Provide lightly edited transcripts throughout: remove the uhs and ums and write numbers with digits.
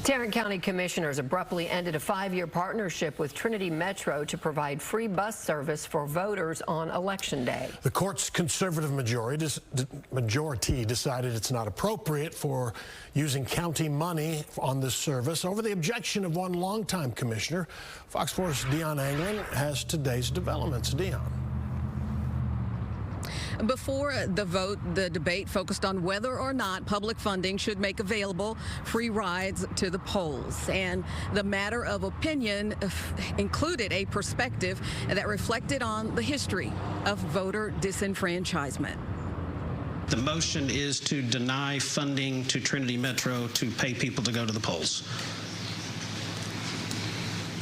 Tarrant County commissioners abruptly ended a 5-year partnership with Trinity Metro to provide free bus service for voters on Election Day. The court's conservative majority decided it's not appropriate for using county money on this service over the objection of one longtime commissioner. Fox 4's Dion Anglin has today's developments. Dion. Before the vote, the debate focused on whether or not public funding should make available free rides to the polls. And the matter of opinion included a perspective that reflected on the history of voter disenfranchisement. The motion is to deny funding to Trinity Metro to pay people to go to the polls.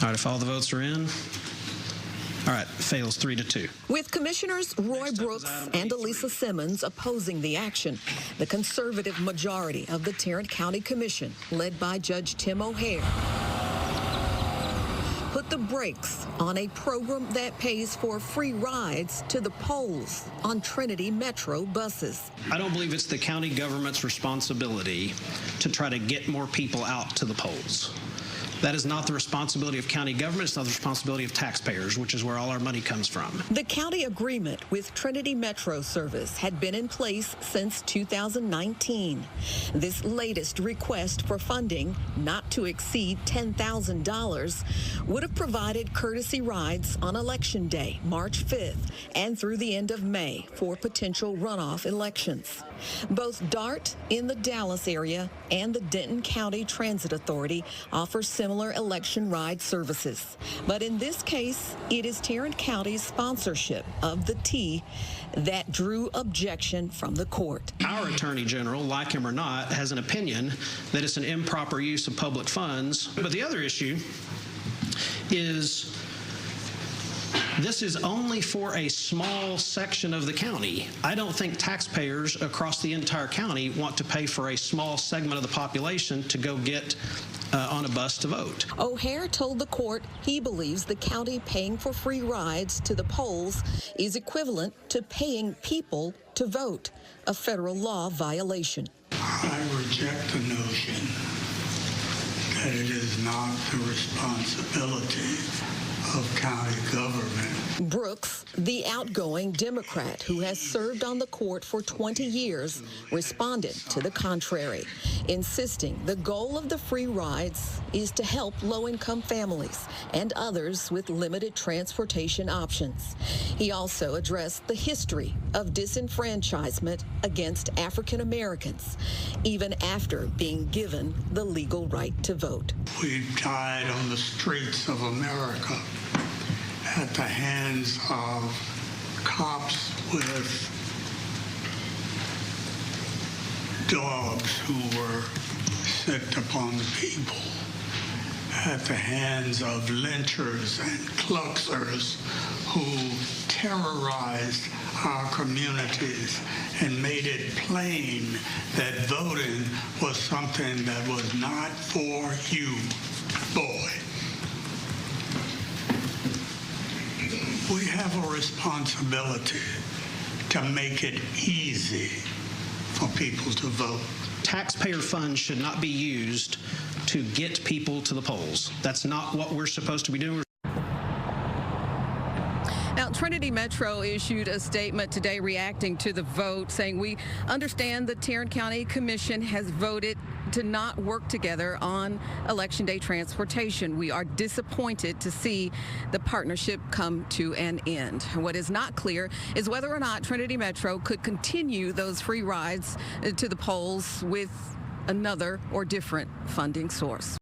All right, if all the votes are in. All right, fails 3-2. With Commissioners Roy Brooks and Elisa Simmons opposing the action, the conservative majority of the Tarrant County Commission, led by Judge Tim O'Hare, put the brakes on a program that pays for free rides to the polls on Trinity Metro buses. I don't believe it's the county government's responsibility to try to get more people out to the polls. That is not the responsibility of county government. It's not the responsibility of taxpayers, which is where all our money comes from. The county agreement with Trinity Metro service had been in place since 2019. This latest request for funding, not to exceed $10,000, would have provided courtesy rides on Election Day, March 5th, and through the end of May for potential runoff elections. Both DART in the Dallas area and the Denton County Transit Authority offer similar election ride services. But in this case, it is Tarrant County's sponsorship of the T that drew objection from the court. Our Attorney General, like him or not, has an opinion that it's an improper use of public funds. But the other issue is this is only for a small section of the county. I don't think taxpayers across the entire county want to pay for a small segment of the population to go get on a bus to vote. O'Hare told the court he believes the county paying for free rides to the polls is equivalent to paying people to vote, a federal law violation. I reject the notion that it is not the responsibility of county government. Brooks, the outgoing Democrat who has served on the court for 20 years, responded to the contrary, insisting the goal of the free rides is to help low-income families and others with limited transportation options. He also addressed the history of disenfranchisement against African Americans, even after being given the legal right to vote. We've died on the streets of America at the hands of cops with dogs who were sicked upon the people, at the hands of lynchers and kluxers who terrorized our communities and made it plain that voting was something that was not for you, boy. We have a responsibility to make it easy for people to vote. Taxpayer funds should not be used to get people to the polls. That's not what we're supposed to be doing. Now, Trinity Metro issued a statement today reacting to the vote, saying, "We understand the Tarrant County Commission has voted to not work together on Election Day transportation. We are disappointed to see the partnership come to an end." What is not clear is whether or not Trinity Metro could continue those free rides to the polls with another or different funding source.